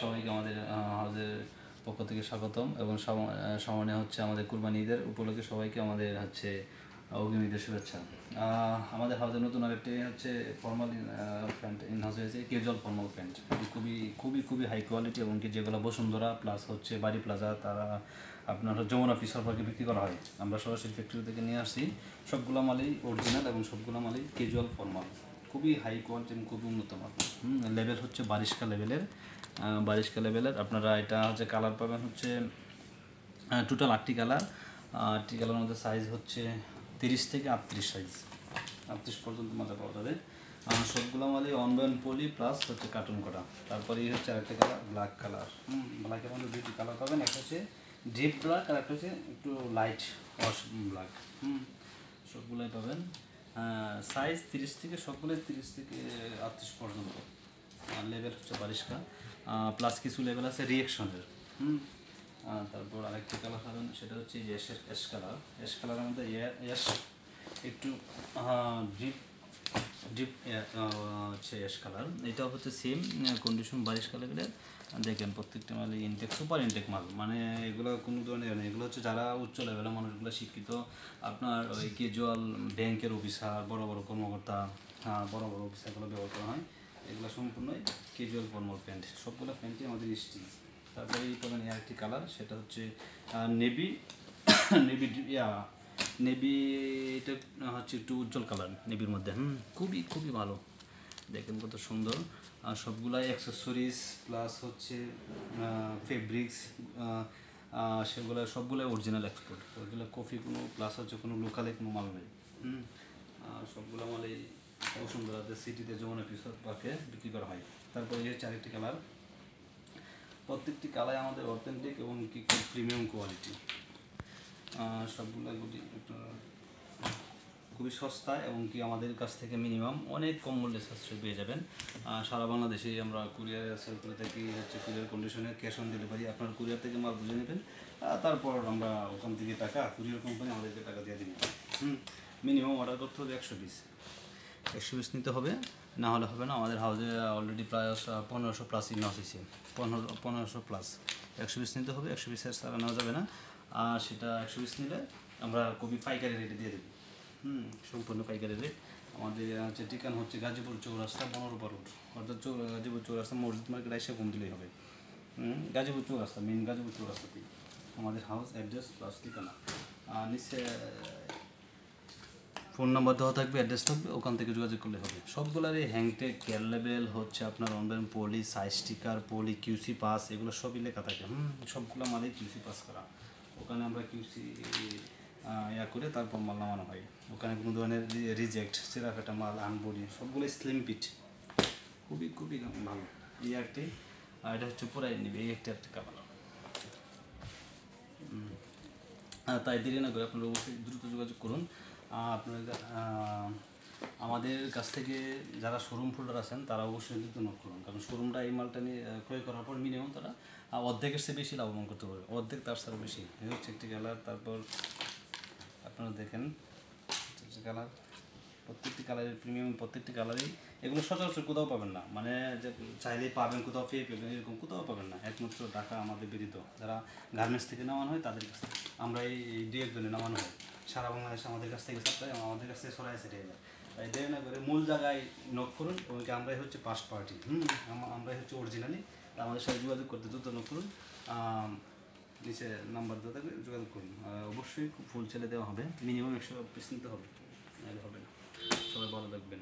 সবাইকে আমাদের হাউজের পক্ষ থেকে স্বাগতম এবং সামনে হচ্ছে আমাদের কুরবানি ঈদের উপলক্ষে সবাইকে আমাদের হচ্ছে অগ্রিম ঈদের শুভেচ্ছা। আমাদের হাউজের নতুন আরেকটি হচ্ছে ফর্মাল প্যান্ট ইন হাউস হয়েছে, ক্যাজুয়াল ফর্মাল প্যান্ট, খুবই খুবই খুবই হাই কোয়ালিটি এবং কি যেগুলো বসুন্ধরা প্লাস হচ্ছে বাড়ি প্লাজা তারা আপনার যমুনা পিসার পার্কে বিক্রি করা হয়। আমরা সরাসরি ফ্যাক্টরি থেকে নিয়ে আসছি, সবগুলো মালই অরিজিনাল এবং সবগুলো মালই ক্যাজুয়াল ফর্মাল, খুবই হাই কোয়ালিটি এবং খুবই উন্নত মান। লেভেল হচ্ছে বারিশকা লেভেলের। আপনারা এটা হচ্ছে কালার পাবেন হচ্ছে টোটাল 8টি কালার। 8টি কালারের মধ্যে সাইজ হচ্ছে 30 থেকে 38 সাইজ, 38 পর্যন্ত মজা পাওয়া যাবে। সবগুলো মালই অনবয়ন পলি প্লাস হচ্ছে কার্টুন করা। তারপরে হচ্ছে আরেকটা কালার ব্ল্যাক কালার, ব্ল্যাকের মধ্যে 2টি কালার পাবেন, একটা হচ্ছে ডিপ ব্ল্যাক আর একটা হচ্ছে একটু লাইট ওয়াশ ব্ল্যাক। সবগুলোই পাবেন। সাইজ 30 থেকে সবগুলোই 30 থেকে 38 পর্যন্ত। লেভেল হচ্ছে বারিশকা প্লাস কিছু লেভেল আছে রিয়েকশনের। তারপর আরেকটি কালার পাবেন, সেটা হচ্ছে এস কালারের মধ্যে এস একটু ডিপ ডিপ হচ্ছে এস কালার। এটাও হচ্ছে সেম কন্ডিশন বারিশকা লেভেলের। দেখেন প্রত্যেকটা মাল ইনটেক, সুপার ইনটেক মাল, মানে এগুলো কোনো ধরনের নেই। এগুলো হচ্ছে যারা উচ্চ লেভেলের মানুষগুলো শিক্ষিত, আপনার ওই ক্যাজুয়াল ব্যাংকের অফিসার, বড় বড় কর্মকর্তা, বড় বড় অফিসারগুলো ব্যবহার করা হয়। এগুলো সম্পূর্ণই ক্যাজুয়াল ফর্মাল প্যান্ট, সবগুলো প্যান্টই আমাদের স্টিচ। তারপরে এই পাবেন একটি কালার, সেটা হচ্ছে নেভি নেভি নেভি, এটা হচ্ছে একটু উজ্জ্বল কালার নেভির মধ্যে। খুবই খুবই ভালো, দেখেন কত সুন্দর। আর সবগুলাই অ্যাক্সেসরিজ প্লাস হচ্ছে ফেব্রিক্স, সেগুলো সবগুলোই অরিজিনাল এক্সপোর্ট, ওইগুলো কপি কোনো প্লাস হচ্ছে কোনো লোকালে কোনো মাল নেই। সবগুলো মালই বসুন্ধরাতে সিটিতে যমুনা পিসার পার্কে বিক্রি করা হয়। তারপরে এই হচ্ছে আরেকটি কালার, প্রত্যেকটি কালার আমাদের অথেন্টিক এবং কি প্রিমিয়াম কোয়ালিটি। সবগুলোগুলি খুবই সস্তা এবং কি আমাদের কাছ থেকে মিনিমাম অনেক কম মূল্যে সাশ্রয় পেয়ে যাবেন। সারা বাংলাদেশেই আমরা কুরিয়ার সেল করে থাকি, হচ্ছে কুরিয়ার কন্ডিশনে ক্যাশ অন ডেলিভারি। আপনার কুরিয়ার থেকে মাল বুঝে নেবেন, তারপর আমরা ওখান থেকে টাকা কুরিয়ার কোম্পানি আমাদেরকে টাকা দিয়ে দিন। মিনিমাম অর্ডার করতে হবে 100 পিস নিতে হবে, না হলে হবে না। আমাদের হাউসে অলরেডি প্রায় 1500 প্লাস ইনহাউস হয়েছে, 1500 প্লাস। 100 পিস নিতে হবে, 100 পিসের ছাড়া নেওয়া যাবে না। আর সেটা 100 পিস নিলে আমরা খুবই পাইকারি রেটে দিয়ে দেবো, সম্পূর্ণ পাইকারি রেট। আমাদের হচ্ছে ঠিকানা হচ্ছে গাজীপুর চৌরাস্তা 15 রোড, অর্থাৎ গাজীপুর চৌরাস্তা মসজিদ মার্কেট এসে ঘুম দিলেই হবে। গাজীপুর চৌরাস্তা, মেন গাজীপুর চৌরাস্তাতেই আমাদের হাউস অ্যাড্রেস প্লাস ঠিকানা। নিচে ফোন নাম্বার দেওয়া থাকবে, অ্যাড্রেস থাকবে, ওখান থেকে যোগাযোগ করলে হবে। সবগুলোরই হ্যাংটেক, কেয়ার লেভেল হচ্ছে আপনার অনলাইন পলি, সাইজ স্টিকার, পলি, কিউসি পাস, এগুলো সবই লেখা থাকে। সবগুলো মালেই কিউসি পাস করা, ওখানে আমরা কিউসি করে তারপর মাল নামানো হয়। ওখানে কোনো ধরনের রিজেক্ট, চেরা কাটা মাল, আনবডি, সবগুলো স্লিম পিট, খুবই খুবই ভালো। এই একটি, আর এটা হচ্ছে পুরাই নেবে, এই একটা কালার। তাই দেরি না করে আপনারা অবশ্যই দ্রুত যোগাযোগ করুন। আপনারা আমাদের কাছ থেকে যারা শোরুম হোল্ডার আছেন তারা অবশ্যই দ্রুত নোট করুন, কারণ শোরুমটা এই মালটা নিয়ে ক্রয় করার পর মিনিমাম তারা অর্ধেকের চেয়ে বেশি লাভবান করতে পারবে, অর্ধেক তার সাথে বেশি। এই হচ্ছে একটি কালার। তারপর আপনারা দেখেন কালার, প্রত্যেকটি কালারের প্রিমিয়াম, প্রত্যেকটি কালারই এগুলো সচরাচর কোথাও পাবেন না, মানে যে চাইলেই পাবেন, কোথাও পেয়ে পাবেন এরকম কোথাও পাবেন না। একমাত্র ঢাকা আমাদের ব্যতীত যারা গার্মেন্টস থেকে নামানো হয় তাদের কাছে, আমরা এই দু একজনে নামানো হয়। সারা বাংলাদেশে আমাদের কাছ থেকে সাপ্লাই, আমাদের কাছ থেকে সরাই সেটাই যায়। তাই দেরি না করে মূল জায়গায় নক করুন, এবং আমরাই হচ্ছে ফার্স্ট পার্টি, আমরাই হচ্ছে অরিজিনালি। আমাদের সাথে যোগাযোগ করতে দ্রুত নক করুন, নিচে নাম্বার দেওয়া থাকবে, যোগাযোগ করুন। অবশ্যই খুব ফুল ছেলে দেওয়া হবে, মিনিমাম 100 পিস নিতে হবে, নাহলে হবে না। সবাই ভালো থাকবেন।